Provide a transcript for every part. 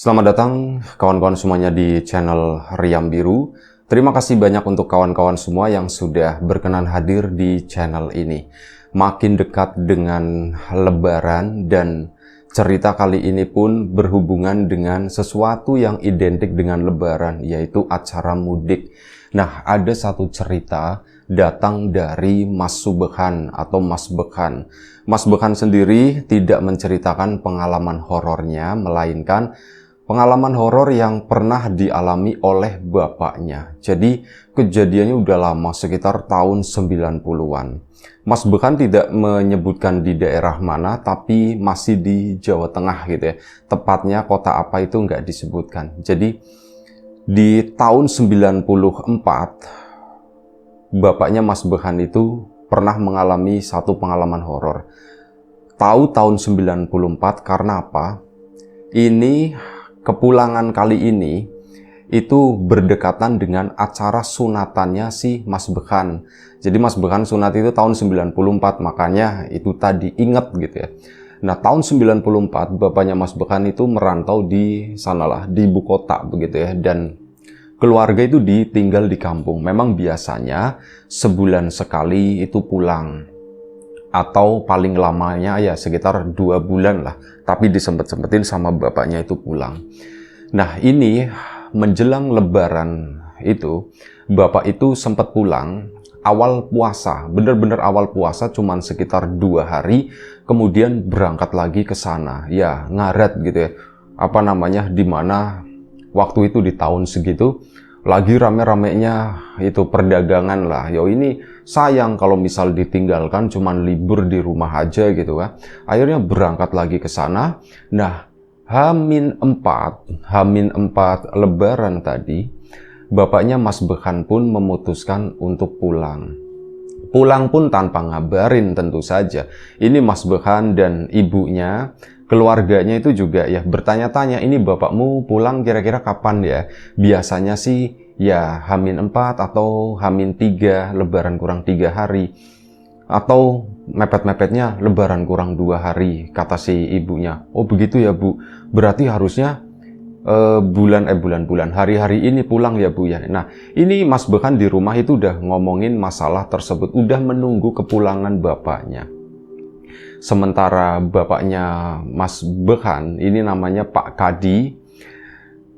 Selamat datang kawan-kawan semuanya di channel Riam Biru. Terima kasih banyak untuk kawan-kawan semua yang sudah berkenan hadir di channel ini. Makin dekat dengan Lebaran dan cerita kali ini pun berhubungan dengan sesuatu yang identik dengan Lebaran, yaitu acara mudik. Nah, ada satu cerita datang dari Mas Subhan atau Mas Bekhan. Mas Bekhan sendiri tidak menceritakan pengalaman horornya, melainkan pengalaman horor yang pernah dialami oleh bapaknya. Jadi kejadiannya udah lama, sekitar tahun 90-an. Mas Bekhan tidak menyebutkan di daerah mana, tapi masih di Jawa Tengah gitu ya. Tepatnya kota apa itu nggak disebutkan. Jadi di tahun 94, bapaknya Mas Bekhan itu pernah mengalami satu pengalaman horor. Tahu tahun 94 karena apa? Ini kepulangan kali ini itu berdekatan dengan acara sunatannya si Mas Bekhan. Jadi Mas Bekhan sunat itu tahun 94, makanya itu tadi inget gitu ya. Nah, tahun 94 bapaknya Mas Bekhan itu merantau di sanalah, di ibu kota begitu ya, dan keluarga itu ditinggal di kampung. Memang biasanya sebulan sekali itu pulang, atau paling lamanya ya sekitar 2 bulan lah, tapi disempet-sempetin sama bapaknya itu pulang. Nah, ini menjelang Lebaran itu, bapak itu sempat pulang awal puasa, bener-bener awal puasa, cuman sekitar 2 hari, kemudian berangkat lagi ke sana, ya ngaret gitu ya, dimana waktu itu di tahun segitu, lagi rame-ramenya itu perdagangan lah. Yo, ini sayang kalau misal ditinggalkan cuman libur di rumah aja gitu kan. Akhirnya berangkat lagi ke sana. Nah, H-4 Lebaran tadi, bapaknya Mas Bekhan pun memutuskan untuk pulang. Pulang pun tanpa ngabarin tentu saja. Ini Mas Bekhan dan ibunya, keluarganya itu juga ya bertanya-tanya, ini bapakmu pulang kira-kira kapan ya? Biasanya sih ya H-4 atau H-3, Lebaran kurang 3 hari. Atau mepet-mepetnya Lebaran kurang 2 hari, kata si ibunya. Oh begitu ya Bu, berarti harusnya bulan hari-hari ini pulang ya Bu ya. Nah, ini Mas Bekhan di rumah itu udah ngomongin masalah tersebut, udah menunggu kepulangan bapaknya. Sementara bapaknya Mas Bekhan, ini namanya Pak Kadi,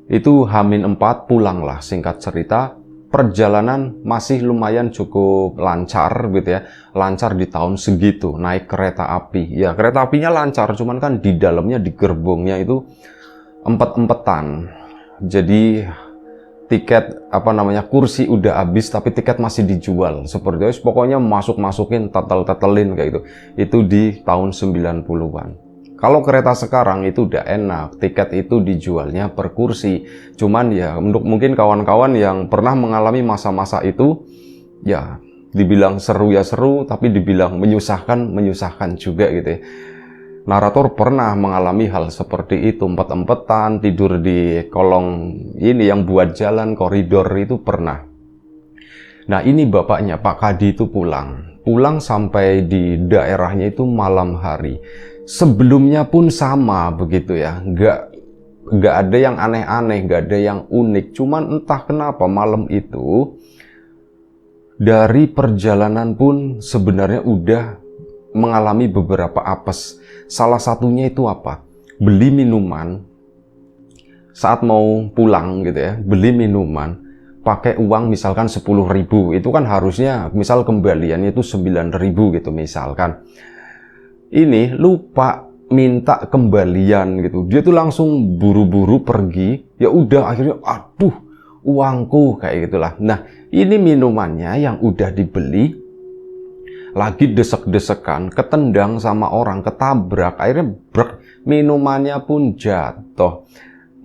itu H-4 pulang lah, singkat cerita. Perjalanan masih lumayan cukup lancar gitu ya, lancar di tahun segitu, naik kereta api. Ya kereta apinya lancar, cuman kan di dalamnya, di gerbongnya itu empet-empetan. Jadi tiket kursi udah habis tapi tiket masih dijual. Seperti itu, pokoknya masukin, tetelin kayak gitu. Itu di tahun 90-an. Kalau kereta sekarang itu udah enak, tiket itu dijualnya per kursi. Cuman ya untuk mungkin kawan-kawan yang pernah mengalami masa-masa itu, ya dibilang seru ya seru, tapi dibilang menyusahkan juga gitu ya. Narator pernah mengalami hal seperti itu, empet-empetan, tidur di kolong ini yang buat jalan, koridor itu pernah. Nah, ini bapaknya, Pak Kadi itu pulang sampai di daerahnya itu malam hari. Sebelumnya pun sama begitu ya, nggak ada yang aneh-aneh, nggak ada yang unik. Cuman entah kenapa malam itu dari perjalanan pun sebenarnya udah mengalami beberapa apes. Salah satunya itu apa? Beli minuman saat mau pulang gitu ya, beli minuman pakai uang misalkan 10.000, itu kan harusnya misal kembaliannya itu 9.000 gitu misalkan. Ini lupa minta kembalian gitu. Dia tuh langsung buru-buru pergi. Ya udah akhirnya aduh, uangku kayak gitulah. Nah, ini minumannya yang udah dibeli lagi desek-desekan, ketendang sama orang, ketabrak, akhirnya minumannya pun jatuh.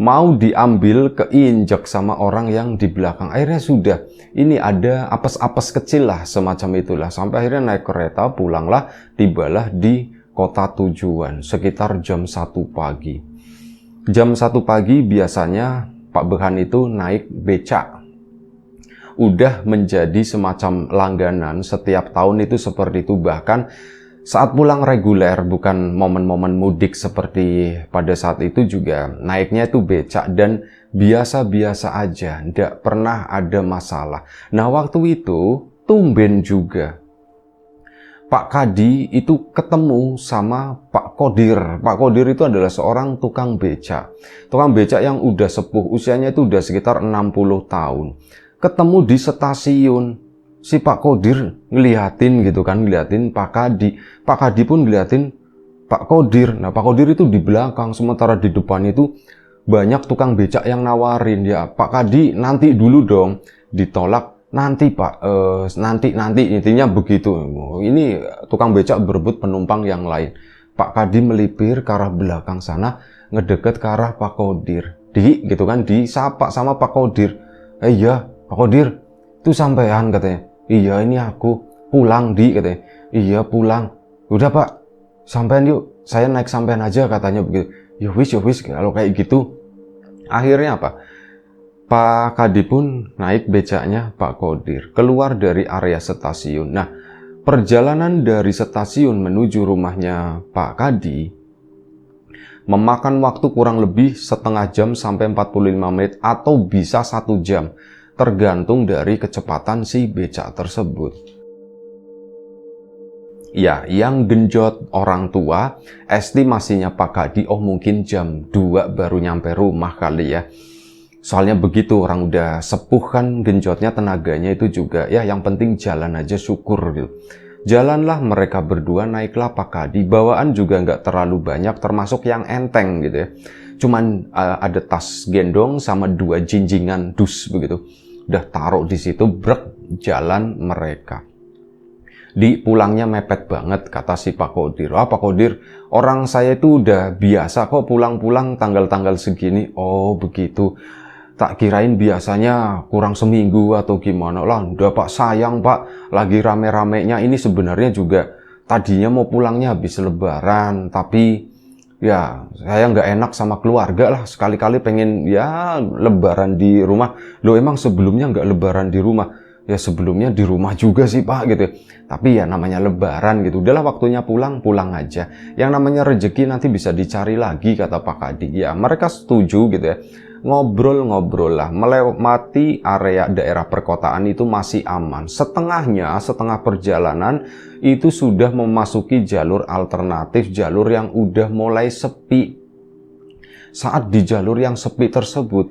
Mau diambil, keinjek sama orang yang di belakang. Akhirnya sudah, ini ada apes-apes kecil lah, semacam itulah. Sampai akhirnya naik kereta, pulanglah, tibalah di kota tujuan, sekitar jam 1 pagi. Jam 1 pagi biasanya Pak Bekhan itu naik becak. Udah menjadi semacam langganan, setiap tahun itu seperti itu. Bahkan Saat pulang reguler, bukan momen-momen mudik seperti pada saat itu juga, naiknya itu becak dan biasa-biasa aja, tidak pernah ada masalah. Nah, waktu itu tumben juga Pak Kadi itu ketemu sama Pak Kodir. Pak Kodir itu adalah seorang tukang becak. Tukang becak yang udah sepuh, usianya itu udah sekitar 60 tahun. Ketemu di stasiun. Si Pak Kodir ngeliatin gitu kan, ngeliatin Pak Kadi. Pak Kadi pun ngeliatin Pak Kodir. Nah, Pak Kodir itu di belakang, sementara di depan itu banyak tukang becak yang nawarin. Ya, Pak Kadi nanti dulu dong. Ditolak. Nanti Pak, nanti intinya begitu. Ini tukang becak berebut penumpang yang lain. Pak Kadi melipir ke arah belakang sana, ngedeket ke arah Pak Kodir. Gitu kan, disapa sama Pak Kodir. Iya, Pak Kodir, itu sampean katanya. Iya, ini aku pulang katanya. Iya, pulang. Udah Pak, sampean yuk, saya naik sampean aja katanya begitu. Ya wis, kalau kayak gitu. Akhirnya apa? Pak Kadi pun naik becaknya Pak Kodir, keluar dari area stasiun. Nah, perjalanan dari stasiun menuju rumahnya Pak Kadi memakan waktu kurang lebih setengah jam sampai 45 menit atau bisa 1 jam, tergantung dari kecepatan si becak tersebut. Ya, yang genjot orang tua, estimasinya Pak Kadi, mungkin jam 2 baru nyampe rumah kali ya. Soalnya begitu, orang udah sepuh kan, genjotnya tenaganya itu juga, ya yang penting jalan aja syukur gitu. Jalanlah mereka berdua, naiklah Pak Kadi, bawaan juga nggak terlalu banyak, termasuk yang enteng gitu ya. Cuman ada tas gendong sama 2 jinjingan dus begitu. Udah taruh di situ, brek, jalan mereka. Di pulangnya mepet banget, kata si Pak Kodir. Pak Kodir, orang saya itu udah biasa kok pulang-pulang tanggal-tanggal segini. Oh begitu. Tak kirain biasanya kurang seminggu atau gimana lah. Udah Pak, sayang Pak, lagi rame-ramenya. Ini sebenarnya juga tadinya mau pulangnya habis lebaran, tapi ya saya nggak enak sama keluarga lah. Sekali-kali pengen ya lebaran di rumah. Loh, emang sebelumnya nggak lebaran di rumah? Ya sebelumnya di rumah juga sih Pak gitu. Tapi ya namanya lebaran gitu. Udahlah, waktunya pulang aja. Yang namanya rezeki nanti bisa dicari lagi, kata Pak Kadi. Ya mereka setuju gitu ya. Ngobrol-ngobrol lah, melewati area daerah perkotaan itu masih aman. Setengah perjalanan itu sudah memasuki jalur alternatif, jalur yang udah mulai sepi. Saat di jalur yang sepi tersebut,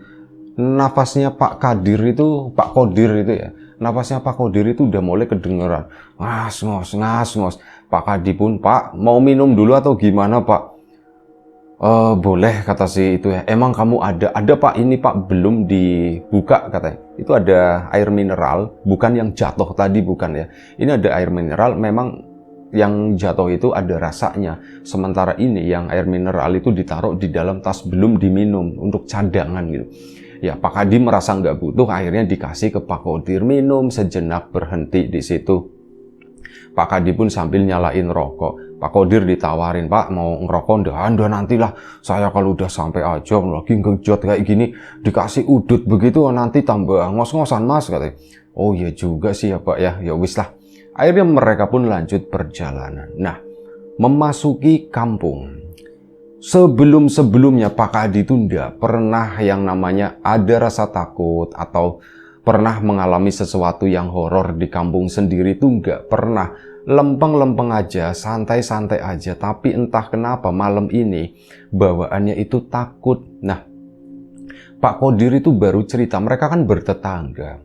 nafasnya Pak Kodir itu ya, nafasnya Pak Kodir itu udah mulai kedengeran. Ngas-ngos. Pak Kadi pun, Pak, mau minum dulu atau gimana Pak? Boleh, kata si itu ya. Emang kamu ada Pak, ini Pak belum dibuka katanya. Itu ada air mineral, bukan yang jatuh tadi, bukan ya. Ini ada air mineral, memang yang jatuh itu ada rasanya. Sementara ini yang air mineral itu ditaruh di dalam tas, belum diminum untuk cadangan gitu. Ya Pak Kadi merasa nggak butuh, akhirnya dikasih ke Pak Kodir, minum sejenak, berhenti di situ. Pak Kadi pun sambil nyalain rokok. Pak Kodir ditawarin, Pak mau ngerokok? Nggak, nantilah. Saya kalau udah sampai aja lagi ngejot kayak gini, dikasih udut begitu nanti tambah ngos-ngosan Mas, katanya. Oh ya juga sih ya Pak ya, ya wis lah. Akhirnya mereka pun lanjut perjalanan. Nah, memasuki kampung. Sebelum-sebelumnya Pak Kadi itu nggak pernah yang namanya ada rasa takut atau pernah mengalami sesuatu yang horor di kampung sendiri, itu nggak pernah. Lempeng-lempeng aja, santai-santai aja. Tapi entah kenapa malam ini bawaannya itu takut. Nah, Pak Kodir itu baru cerita, mereka kan bertetangga.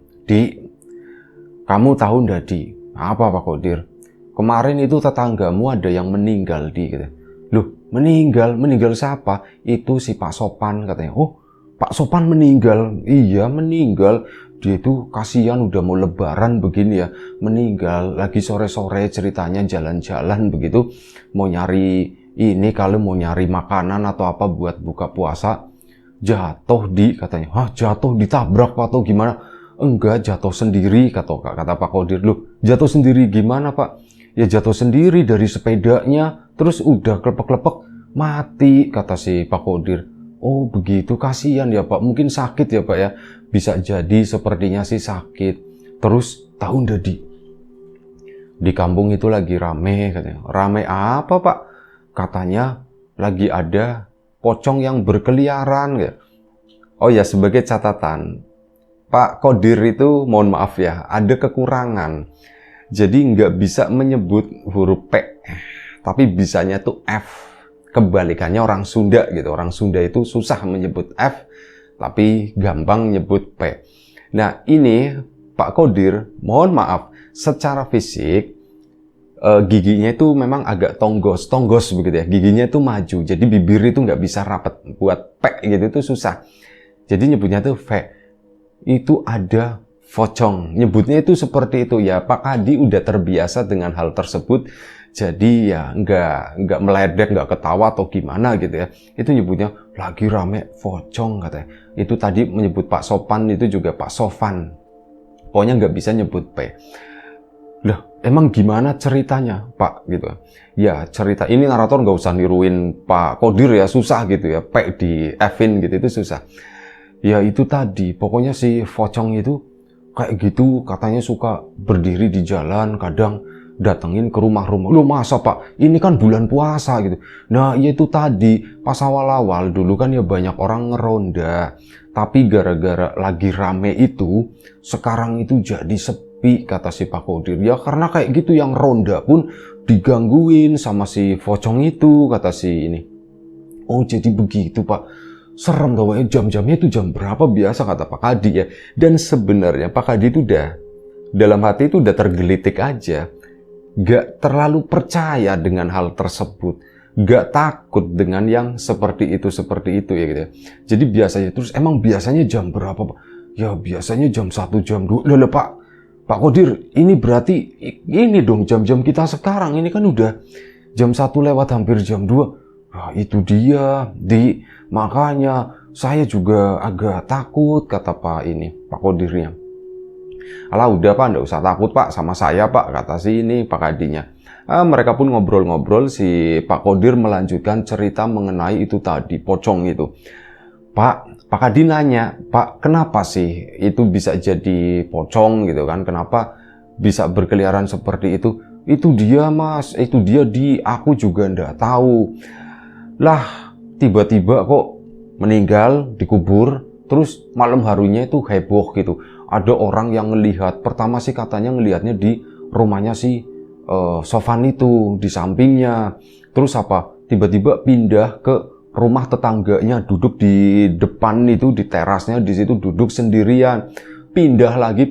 Kamu tahu nggak apa Pak Kodir? Kemarin itu tetanggamu ada yang meninggal gitu. Loh, meninggal siapa? Itu si Pak Sopan, katanya. Oh, Pak Sopan meninggal? Iya, meninggal. Dia itu kasihan udah mau lebaran begini ya, meninggal. Lagi sore-sore ceritanya jalan-jalan begitu, mau nyari ini, kalau mau nyari makanan atau apa buat buka puasa, jatuh katanya. Jatuh ditabrak atau gimana? Enggak, jatuh sendiri, kata Pak Kodir. Loh, jatuh sendiri gimana Pak? Ya jatuh sendiri dari sepedanya, terus udah klepek-klepek mati, kata si Pak Kodir. Oh begitu, kasihan ya Pak, mungkin sakit ya Pak ya. Bisa jadi, sepertinya sih sakit. Terus tahu nggak Di kampung itu lagi rame katanya. Rame apa Pak? Katanya lagi ada pocong yang berkeliaran ya. Oh ya, sebagai catatan, Pak Qodir itu mohon maaf ya, ada kekurangan. Jadi nggak bisa menyebut huruf P, tapi bisanya tuh F. Kebalikannya orang Sunda gitu. Orang Sunda itu susah menyebut F, tapi gampang nyebut P. Nah ini Pak Qodir, mohon maaf, secara fisik giginya itu memang agak tonggos begitu ya. Giginya itu maju, jadi bibir itu nggak bisa rapat. Buat P gitu itu susah. Jadi nyebutnya tuh V. Itu ada pocong. Nyebutnya itu seperti itu ya. Pak Kadi udah terbiasa dengan hal tersebut. Jadi ya nggak meledek, nggak ketawa atau gimana gitu ya. Itu nyebutnya lagi rame pocong katanya. Itu tadi menyebut Pak Sopan itu juga Pak Sofan. Pokoknya nggak bisa nyebut P. Lah, emang gimana ceritanya, Pak? Gitu. Ya, cerita ini narator nggak usah niruin Pak Qodir ya, susah gitu ya. P di F-in gitu, itu susah. Ya, itu tadi. Pokoknya si pocong itu kayak gitu, katanya suka berdiri di jalan, kadang datengin ke rumah-rumah. Loh, masa Pak? Ini kan bulan puasa gitu. Nah, ya itu tadi. Pas awal-awal dulu kan ya banyak orang ngeronda. Tapi gara-gara lagi rame itu, sekarang itu jadi sepi, kata si Pak Qodir. Ya karena kayak gitu, yang ronda pun digangguin sama si pocong itu, kata si ini. Oh jadi begitu Pak. Serem tau, jam-jamnya itu jam berapa biasa, kata Pak Kadi ya. Dan sebenarnya Pak Kadi itu udah, dalam hati itu udah tergelitik aja. Gak terlalu percaya dengan hal tersebut. Gak takut dengan yang seperti itu ya gitu ya. Jadi biasanya, terus emang biasanya jam berapa Pak? Ya biasanya jam 1, jam 2. Loh Pak Qodir, ini berarti ini dong jam-jam kita sekarang. Ini kan udah jam 1 lewat hampir jam 2. Nah, itu dia. Makanya saya juga agak takut, kata Pak Qodirnya. Alah udah Pak, nggak usah takut Pak, sama saya Pak, kata si ini Pak Kadinya. Mereka pun ngobrol-ngobrol, si Pak Qodir melanjutkan cerita mengenai itu tadi, pocong itu. Pak Kadi nanya, Pak kenapa sih itu bisa jadi pocong gitu kan, kenapa bisa berkeliaran seperti itu? Itu dia Mas, itu dia aku juga nggak tahu. Lah tiba-tiba kok meninggal, dikubur, terus malam harinya itu heboh gitu. Ada orang yang ngelihat, pertama sih katanya ngelihatnya di rumahnya si Sofan itu, di sampingnya. Terus apa? Tiba-tiba pindah ke rumah tetangganya, duduk di depan itu, di terasnya, di situ duduk sendirian. Pindah lagi,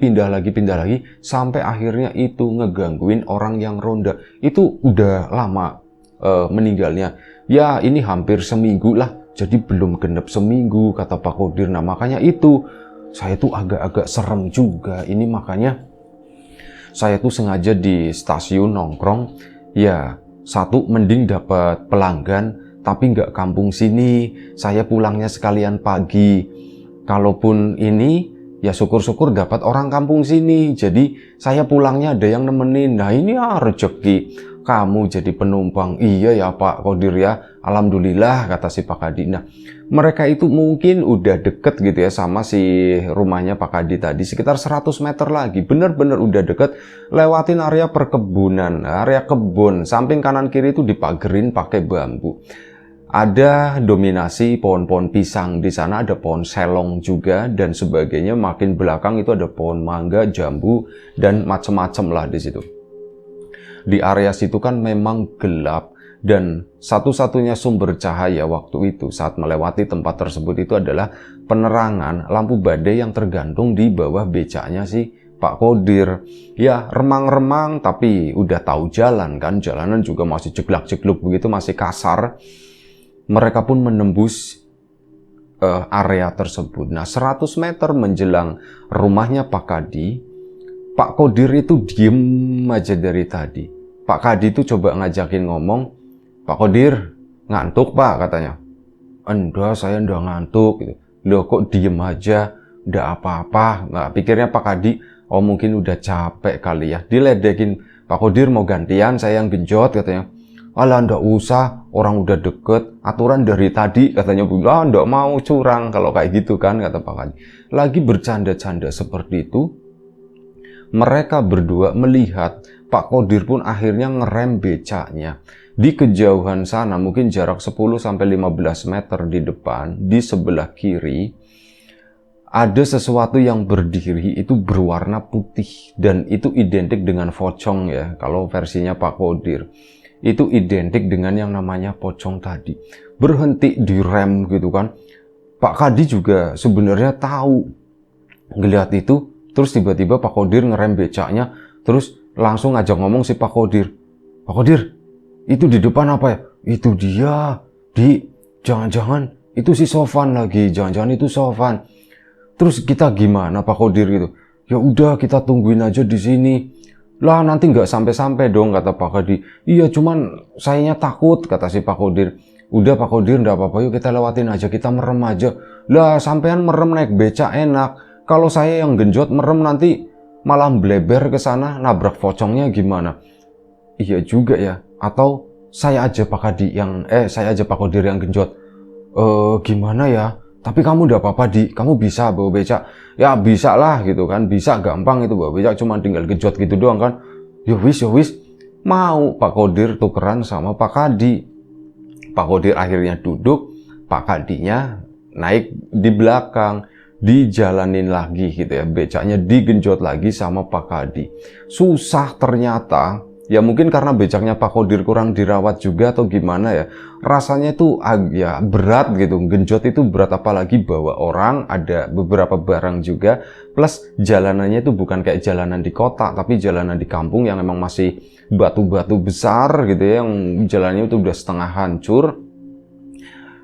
sampai akhirnya itu ngegangguin orang yang ronda. Itu udah lama meninggalnya. Ya ini hampir seminggu lah, jadi belum genep seminggu, kata Pak Qodir. Nah makanya itu, saya tuh agak-agak serem juga. Ini makanya saya tuh sengaja di stasiun nongkrong. Ya satu, mending dapat pelanggan, tapi nggak kampung sini. Saya pulangnya sekalian pagi. Kalaupun ini, ya syukur-syukur dapat orang kampung sini. Jadi saya pulangnya ada yang nemenin. Nah ini ya rezeki. Kamu jadi penumpang. Iya ya Pak Qodir ya, alhamdulillah, kata si Pak Kadi. Nah mereka itu mungkin udah deket gitu ya sama si rumahnya Pak Kadi tadi, sekitar 100 meter lagi, bener-bener udah deket. Lewatin area perkebunan, area kebun, samping kanan kiri itu dipagerin pakai bambu. Ada dominasi pohon-pohon pisang, di sana ada pohon selong juga dan sebagainya. Makin belakang itu ada pohon mangga, jambu, dan macem-macem lah di situ. Di area situ kan memang gelap, dan satu-satunya sumber cahaya waktu itu saat melewati tempat tersebut itu adalah penerangan lampu badai yang tergantung di bawah becaknya si Pak Qodir. Ya remang-remang, tapi udah tahu jalan kan, jalanan juga masih jeglak-jegluk begitu, masih kasar. Mereka pun menembus area tersebut. Nah 100 meter menjelang rumahnya Pak Kadi, Pak Qodir itu diem aja dari tadi. Pak Kadi itu coba ngajakin ngomong. Pak Qodir, ngantuk Pak, katanya. Enggak, saya enggak ngantuk. Gitu. Loh kok diem aja, enggak apa-apa. Nah, pikirnya Pak Kadi, oh mungkin udah capek kali ya. Diledekin, Pak Qodir mau gantian, saya yang genjot, katanya. Alah enggak usah, orang udah deket. Aturan dari tadi, katanya. Enggak mau curang kalau kayak gitu kan, kata Pak Kadi. Lagi bercanda-canda seperti itu, mereka berdua melihat Pak Kodir pun akhirnya ngerem becaknya. Di kejauhan sana, mungkin jarak 10-15 meter di depan, di sebelah kiri, ada sesuatu yang berdiri itu berwarna putih. Dan itu identik dengan pocong ya, kalau versinya Pak Kodir. Itu identik dengan yang namanya pocong tadi. Berhenti di rem gitu kan. Pak Kadi juga sebenarnya tahu ngelihat itu, terus tiba-tiba Pak Kodir ngerem becaknya, terus langsung ngajak ngomong si Pak Kodir. Pak Kodir, itu di depan apa ya? Itu dia, jangan-jangan itu si Sofan lagi, jangan-jangan itu Sofan. Terus kita gimana Pak Kodir gitu? Ya udah kita tungguin aja di sini. Lah nanti nggak sampai-sampai dong kata Pak Kadi. Iya cuman sayanya takut kata si Pak Kodir. Udah Pak Kodir nggak apa-apa yuk kita lewatin aja, kita merem aja. Lah sampean merem naik becak enak. Kalau saya yang genjot merem nanti malah bleber ke sana nabrak pocongnya gimana? Iya juga ya. Atau saya aja Pak Kadi yang saya aja Pak Kodir yang genjot. Gimana ya? Tapi kamu udah apa-apa kamu bisa bawa becak? Ya bisa lah gitu kan, bisa gampang itu bawa becak, cuma tinggal genjot gitu doang kan. Ya wis. Mau Pak Kodir tukeran sama Pak Kadi. Pak Kodir akhirnya duduk, Pak Kadinya naik di belakang, dijalanin lagi gitu ya, becaknya digenjot lagi sama Pak Kadi. Susah ternyata. Ya mungkin karena becaknya Pak Kodir kurang dirawat juga atau gimana ya. Rasanya itu ya berat gitu. Genjot itu berat, apalagi bawa orang, ada beberapa barang juga. Plus jalanannya itu bukan kayak jalanan di kota, tapi jalanan di kampung yang emang masih batu-batu besar gitu ya. Yang jalannya itu udah setengah hancur.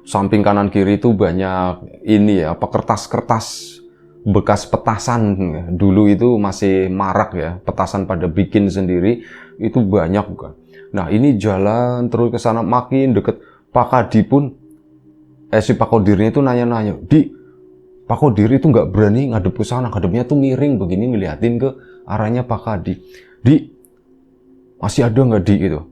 Samping kanan kiri itu banyak ini ya, kertas-kertas bekas petasan. Dulu itu masih marak ya, petasan pada bikin sendiri itu banyak bukan. Nah ini jalan terus ke sana makin deket. Pak Kadi pun si Pak Kodirnya itu nanya-nanya, Pak Kodir itu nggak berani ngadep ke sana, ngadepnya tuh miring begini ngeliatin ke arahnya Pak Kadi. Masih ada nggak gitu?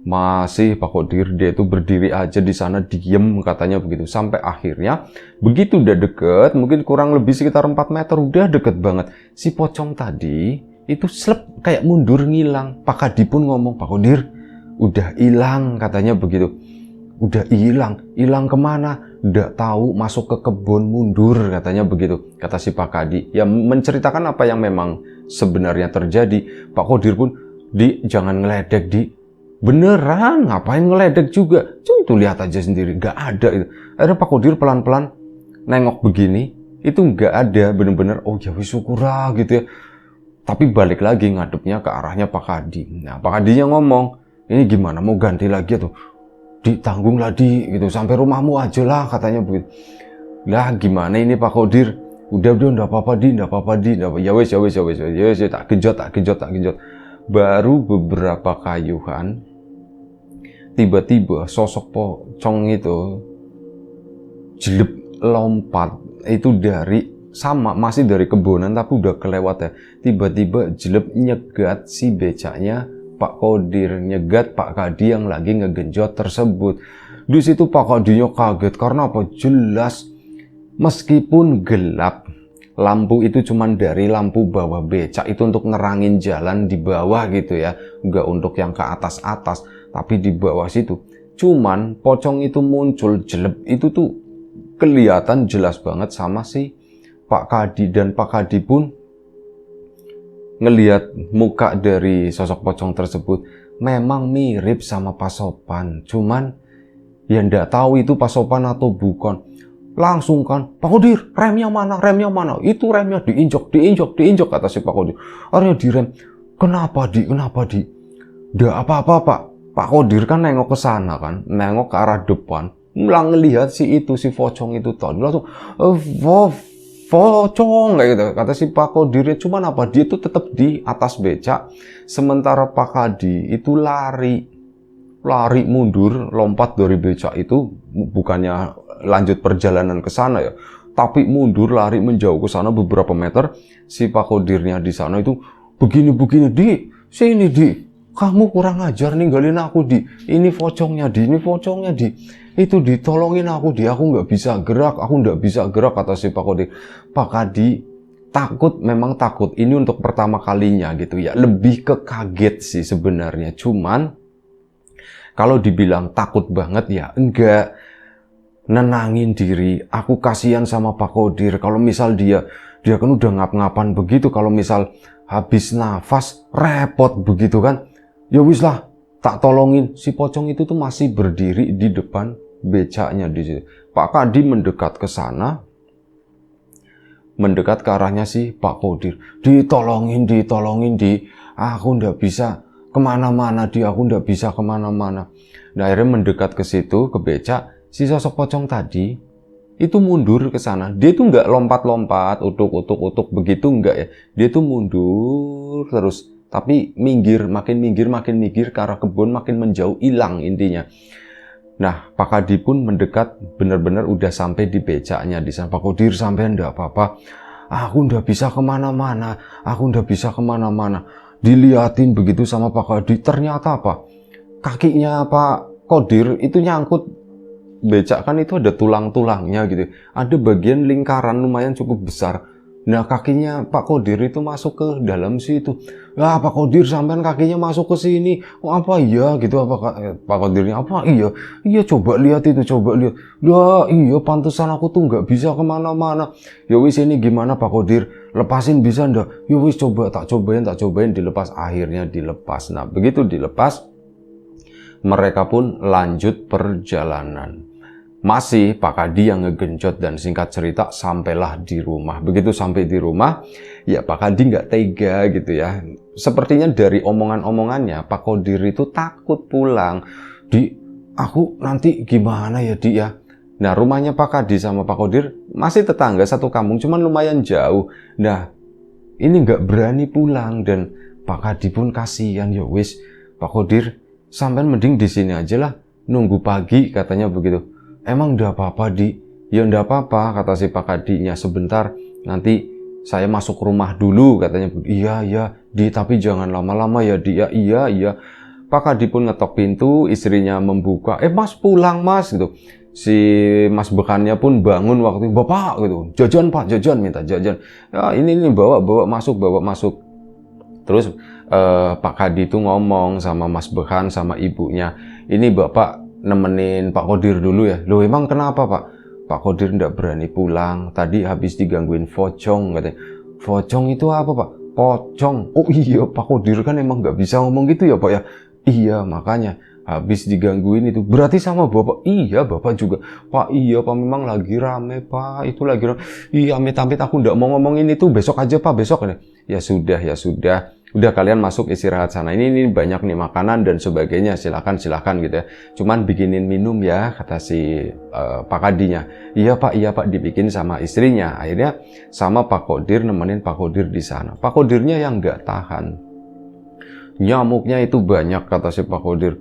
Masih Pak Kodir, dia itu berdiri aja di sana diem katanya begitu. Sampai akhirnya begitu udah deket, mungkin kurang lebih sekitar 4 meter, udah deket banget. Si pocong tadi itu slep kayak mundur ngilang. Pak Kadi pun ngomong, Pak Kodir udah hilang katanya begitu. Udah hilang kemana? Nggak tahu, masuk ke kebun mundur katanya begitu. Kata si Pak Kadi, ya menceritakan apa yang memang sebenarnya terjadi. Pak Kodir pun, jangan ngeledek beneran, ngapain ngeledek juga? Cuma itu lihat aja sendiri, nggak ada itu. Akhirnya Pak Kodir pelan-pelan nengok begini, itu nggak ada, bener-bener, oh ya wis syukurlah gitu ya. Tapi balik lagi ngadepnya ke arahnya Pak Kadi. Nah Pak Kadinya ngomong, ini gimana mau ganti lagi tuh? Ditanggung lah gitu, sampai rumahmu aja lah katanya begitu. Lah gimana ini Pak Kodir? Udah enggak apa-apa ya wis, tak genjot. Baru beberapa kayuhan, tiba-tiba sosok pocong itu jelep lompat itu masih dari kebonan tapi udah kelewat ya. Tiba-tiba jelep nyegat si becaknya Pak Kodir, nyegat Pak Kadi yang lagi ngegenjot tersebut. Di situ Pak Kadinya kaget karena apa? Jelas meskipun gelap, lampu itu cuman dari lampu bawah becak itu untuk nerangin jalan di bawah gitu ya, nggak untuk yang ke atas-atas, tapi di bawah situ. Cuman pocong itu muncul jelep itu tuh kelihatan jelas banget sama si Pak Kadi, dan Pak Kadi pun ngelihat muka dari sosok pocong tersebut memang mirip sama Pak Sopan, cuman ya ndak tahu itu Pak Sopan atau bukan. Langsung kan, Pak Kodir, remnya mana? Itu remnya diinjok kata si Pak Kodir. Akhirnya direm. Kenapa di? Ndak apa-apa Pak. Pak Kodir kan nengok ke sana kan, nengok ke arah depan, ngelihat si pocong itu tadi langsung pocong kayak gitu kata si Pak Kodir. Cuman apa, dia itu tetap di atas becak, sementara Pak Kadi itu lari mundur, lompat dari becak itu, bukannya lanjut perjalanan ke sana ya, tapi mundur lari menjauh ke sana beberapa meter. Si Pak Kodirnya di sana itu begini, sini kamu kurang ajar ninggalin aku ini pocongnya itu ditolongin aku aku nggak bisa gerak kata si Pak Kodir. Pak Kadi takut, memang takut. Ini untuk pertama kalinya gitu ya. Lebih ke kaget sih sebenarnya. Cuman kalau dibilang takut banget ya enggak. Nenangin diri. Aku kasihan sama Pak Qadir. Kalau misal dia kan udah ngap-ngapan begitu. Kalau misal habis nafas repot begitu kan. Ya wis lah, tak tolongin. Si pocong itu tuh masih berdiri di depan becaknya di situ. Pak Kadi mendekat ke sana, mendekat ke arahnya si Pak Qadir. Ditolongin di. Aku ndak bisa kemana-mana aku ndak bisa kemana-mana. Nah, akhirnya mendekat ke situ, ke becak. Si sosok pocong tadi itu mundur ke sana. Dia tuh nggak lompat-lompat, utuk begitu nggak ya. Dia tuh mundur terus. Tapi makin minggir ke arah kebun, makin menjauh, hilang intinya. Nah, Pak Kadi pun mendekat, benar-benar udah sampai di becaknya di sana. Pak Qadir, sampai ndak apa-apa. Aku ndak bisa kemana-mana. Diliatin begitu sama Pak Kadi. Ternyata apa? Kakinya Pak Qadir itu nyangkut. Becak kan itu ada tulang-tulangnya gitu. Ada bagian lingkaran lumayan cukup besar. Nah, kakinya Pak Qadir itu masuk ke dalam situ. Wah, Pak Qadir sampean kakinya masuk ke sini. Oh, apa iya gitu, apa Pak Qadirnya? Apa iya? Iya, coba lihat itu, Lah, iya pantesan aku tuh nggak bisa kemana-mana. Ya wis, ini gimana Pak Qadir? Lepasin bisa ndak? Ya wis, coba tak cobain dilepas. Akhirnya dilepas. Nah, begitu dilepas, mereka pun lanjut perjalanan. Masih Pak Kadi yang ngegenjot, dan singkat cerita sampailah di rumah. Begitu sampai di rumah, ya Pak Kadi nggak tega gitu ya. Sepertinya dari omongan-omongannya Pak Qadir itu takut pulang. Aku nanti gimana ya Di ya? Nah, rumahnya Pak Kadi sama Pak Qadir masih tetangga satu kampung, cuman lumayan jauh. Nah, ini nggak berani pulang, dan Pak Kadi pun kasihan. Ya wis, Pak Qadir, sampean mending di sini aja lah, nunggu pagi, katanya begitu. Emang udah apa-apa Di? Ya udah apa-apa, kata si Pak Kadinya. Sebentar, nanti saya masuk rumah dulu, katanya. Iya Di, tapi jangan lama-lama ya Di. Ya iya. Pak Kadi pun ngetok pintu, istrinya membuka. Mas pulang mas gitu. Si mas bekannya pun bangun waktu itu. Bapak gitu, jajan Pak, minta jajan. Ya ini bawa masuk. Terus Pak Kadi itu ngomong sama mas bekan sama ibunya. Ini bapak nemenin Pak Qadir dulu ya. Loh, emang kenapa Pak? Pak Qadir ndak berani pulang. Tadi habis digangguin pocong, katanya. Pocong itu apa Pak? Pocong. Oh iya, Pak Qadir kan emang nggak bisa ngomong gitu ya Pak ya? Iya, makanya habis digangguin itu. Berarti sama Bapak? Iya, Bapak juga. Pak, iya Pak, memang lagi rame Pak. Itu lagi rame. Iya, amit-amit aku ndak mau ngomongin itu. Besok aja Pak, besok. Ya sudah. Udah, kalian masuk istirahat sana. Ini banyak nih makanan dan sebagainya. Silakan gitu ya. Cuman bikinin minum ya, kata si Pak Kadinya. Iya Pak, dibikin sama istrinya. Akhirnya sama Pak Qadir, nemenin Pak Qadir di sana. Pak Qadirnya yang nggak tahan. Nyamuknya itu banyak, kata si Pak Qadir.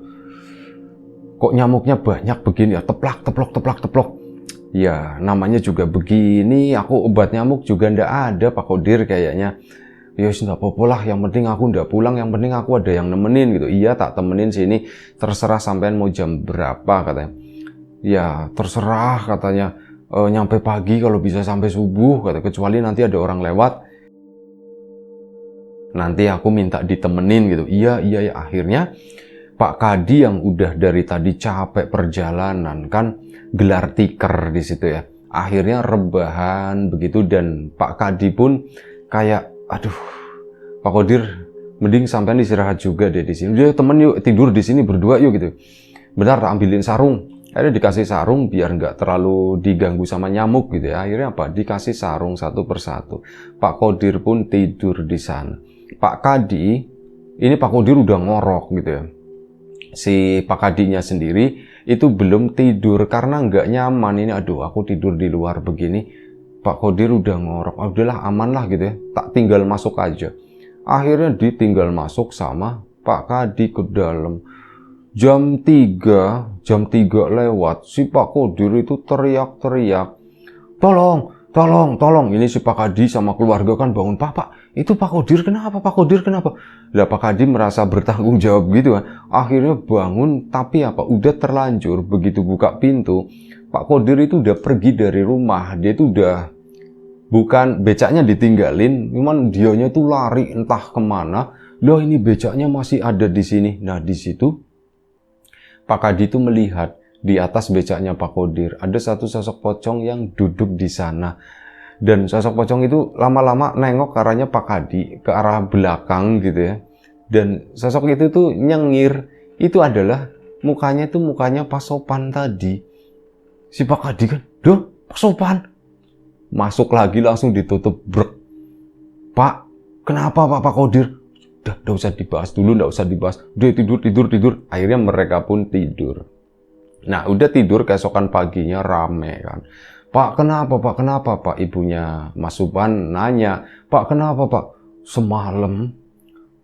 Kok nyamuknya banyak begini ya? Teplak. Ya, namanya juga begini. Aku obat nyamuk juga ndak ada Pak Qadir kayaknya. Ya nggak apa-apa lah, yang penting aku ndak pulang, yang penting aku ada yang nemenin gitu. Iya, tak temenin sini, terserah sampean mau jam berapa, katanya. Ya terserah, katanya. Nyampe pagi kalau bisa sampai subuh, kata, kecuali nanti ada orang lewat, nanti aku minta ditemenin gitu. Iya. Akhirnya Pak Kadi yang udah dari tadi capek perjalanan kan, gelar tikar di situ ya. Akhirnya rebahan begitu, dan Pak Kadi pun kayak, aduh, Pak Qadir, mending sampean istirahat juga deh di sini. Udah temen yuk, tidur di sini berdua yuk gitu. Bentar, ambilin sarung. Akhirnya dikasih sarung biar nggak terlalu diganggu sama nyamuk gitu ya. Akhirnya apa? Dikasih sarung satu persatu. Pak Qadir pun tidur di sana. Pak Kadi, ini Pak Qadir udah ngorok gitu ya. Si Pak Kadinya sendiri itu belum tidur karena nggak nyaman. Ini aduh, aku tidur di luar begini. Pak Qadir udah ngorok, udahlah aman lah gitu ya, tak tinggal masuk aja. Akhirnya ditinggal masuk sama Pak Kadi ke dalam. Jam 3 lewat, si Pak Qadir itu teriak-teriak, tolong. Ini si Pak Kadi sama keluarga kan bangun. Pak, itu Pak Qadir kenapa? Lah Pak Kadi merasa bertanggung jawab gitu kan. Akhirnya bangun, tapi apa? Udah terlanjur. Begitu buka pintu, Pak Qadir itu udah pergi dari rumah. Dia itu udah bukan becaknya ditinggalin, cuman dianya tuh lari entah kemana. Loh, ini becaknya masih ada di sini. Nah, di situ Pak Kadi itu melihat di atas becaknya Pak Kodir ada satu sosok pocong yang duduk di sana. Dan sosok pocong itu lama-lama nengok ke arahnya Pak Kadi, ke arah belakang gitu ya. Dan sosok itu tuh nyengir. Itu adalah mukanya Pak Sopan tadi. Si Pak Kadi kan, "Duh, Pak Sopan." Masuk lagi langsung ditutup brek. "Pak, kenapa Pak Kodir?" Udah usah dibahas dulu, nggak usah dibahas. Udah tidur. Akhirnya mereka pun tidur. Nah, udah tidur, keesokan paginya rame kan. "Pak, kenapa Pak?" Ibunya Mas Supan nanya, "Pak, kenapa Pak?" "Semalam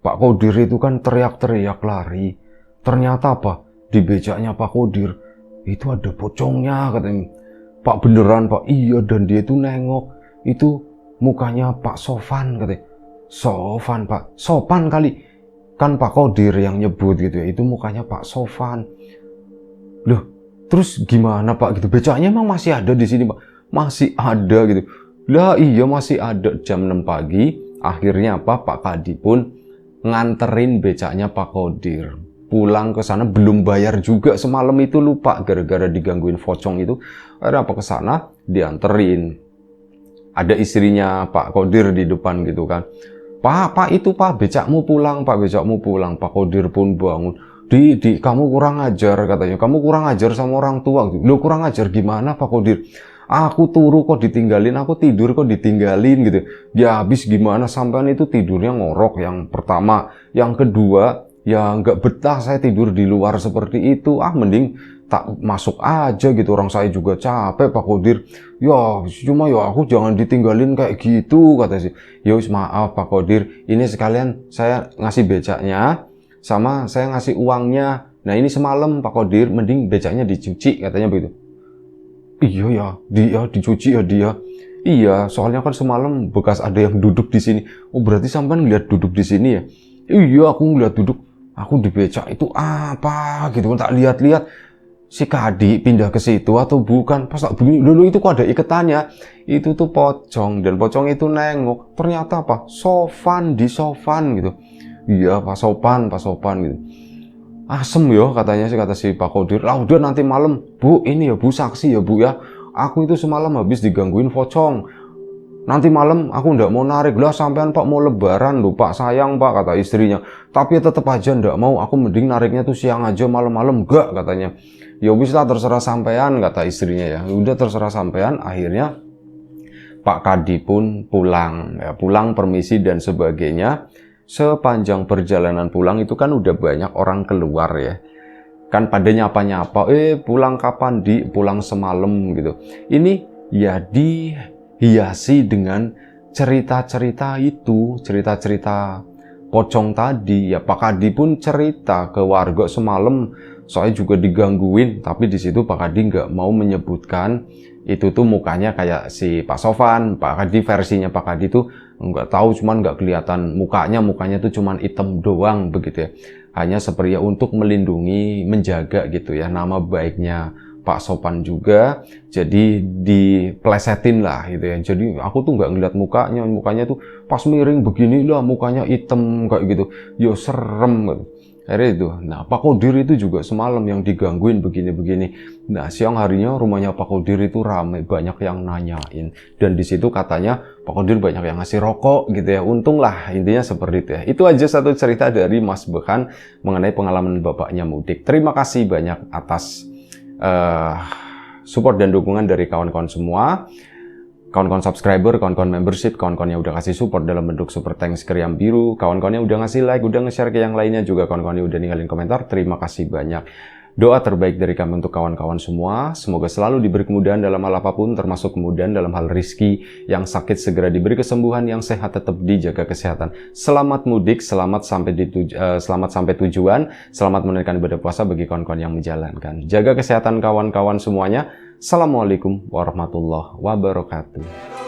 Pak Kodir itu kan teriak-teriak lari. Ternyata apa? Di becaknya Pak Kodir itu ada pocongnya," katanya. "Pak, beneran Pak?" "Iya, dan dia itu nengok. Itu mukanya Pak Sofan," katanya. "Sofan Pak? Sopan kali. Kan Pak Kodir yang nyebut gitu ya. Itu mukanya Pak Sofan." "Loh, terus gimana Pak gitu? Becaknya emang masih ada di sini Pak?" "Masih ada," gitu. "Lah iya masih ada." Jam 6 pagi, akhirnya apa? Pak Kadi pun nganterin becaknya Pak Kodir pulang ke sana, belum bayar juga semalam itu, lupa gara-gara digangguin pocong itu. Akhirnya apa, ke sana dianterin. Ada istrinya Pak Kodir di depan gitu kan. Pak, itu Pak, becakmu pulang Pak, becakmu pulang." Pak Kodir pun bangun. Di kamu kurang ajar," katanya. "Kamu kurang ajar sama orang tua." "Loh, kurang ajar gimana Pak Kodir? Aku turu kok ditinggalin, aku tidur kok ditinggalin," gitu. "Ya habis gimana, sampean itu tidurnya ngorok yang pertama. Yang kedua, ya nggak betah saya tidur di luar seperti itu. Mending tak masuk aja gitu, orang saya juga capek Pak Kodir." "Ya cuma ya aku jangan ditinggalin kayak gitu," kata sih. "Ya wis, maaf Pak Kodir, ini sekalian saya ngasih becaknya sama saya ngasih uangnya. Nah ini semalam Pak Kodir, mending becaknya dicuci," katanya begitu. "Iya ya, dia dicuci ya dia." "Iya, soalnya kan semalam bekas ada yang duduk di sini." "Oh, berarti sampean ngeliat duduk di sini ya?" "Iya, aku ngeliat duduk. Aku di becak itu apa gitu kan, tak lihat-lihat. Si Kadi pindah ke situ atau bukan. Pas tak bunyi, dulu itu kok ada iketannya. Itu tuh pocong, dan pocong itu nengok. Ternyata apa? Sofan, di Sofan gitu. "Iya, Pak Sopan gitu." "Asem ya," katanya sih, kata si Pak Kodir. "Lah udah, nanti malam Bu, ini ya Bu, saksi ya Bu ya. Aku itu semalam habis digangguin pocong. Nanti malam aku ndak mau narik." "Lah sampean Pak mau lebaran lho Pak, sayang Pak," kata istrinya. "Tapi tetap aja ndak mau, aku mending nariknya tuh siang aja, malam-malam." "Enggak," katanya. "Ya wis lah, terserah sampean," kata istrinya ya. Udah, terserah sampean. Akhirnya Pak Kadi pun pulang, ya, pulang permisi dan sebagainya. Sepanjang perjalanan pulang itu kan udah banyak orang keluar ya. Kan pada nyapa-nyapa, pulang kapan Di? Pulang semalam gitu. Ini ya dihiasi dengan cerita-cerita itu, cerita-cerita pocong tadi. Ya Pak Kadi pun cerita ke warga semalam, soalnya juga digangguin, tapi di situ Pak Kadi nggak mau menyebutkan itu tuh mukanya kayak si Pak Sofan. Pak Kadi, versinya Pak Kadi tuh nggak tahu, cuman nggak kelihatan mukanya tuh cuman hitam doang begitu ya. Hanya seperti ya untuk melindungi, menjaga gitu ya nama baiknya Pak Sopan juga. Jadi diplesetin lah gitu ya. Jadi aku tuh nggak ngeliat mukanya tuh pas miring begini lah, mukanya hitam kayak gitu. Yo serem gitu. Akhirnya itu. Nah, Pak Kodir itu juga semalam yang digangguin begini-begini. Nah, siang harinya rumahnya Pak Kodir itu ramai, banyak yang nanyain. Dan di situ katanya Pak Kodir banyak yang ngasih rokok gitu ya. Untung lah, intinya seperti itu ya. Itu aja satu cerita dari Mas Bekan mengenai pengalaman bapaknya mudik. Terima kasih banyak atas support dan dukungan dari kawan-kawan semua. Kawan-kawan subscriber, kawan-kawan membership, kawan-kawan yang udah kasih support dalam bentuk super thanks Kriam Biru, kawan-kawan yang udah ngasih like, udah nge-share ke yang lainnya juga, kawan-kawan yang udah ninggalin komentar, terima kasih banyak. Doa terbaik dari kami untuk kawan-kawan semua, semoga selalu diberi kemudahan dalam hal apapun, termasuk kemudahan dalam hal rizki, yang sakit segera diberi kesembuhan, yang sehat tetap dijaga kesehatan. Selamat mudik, selamat sampai tujuan, selamat menunaikan ibadah puasa bagi kawan-kawan yang menjalankan. Jaga kesehatan kawan-kawan semuanya. Assalamualaikum warahmatullahi wabarakatuh.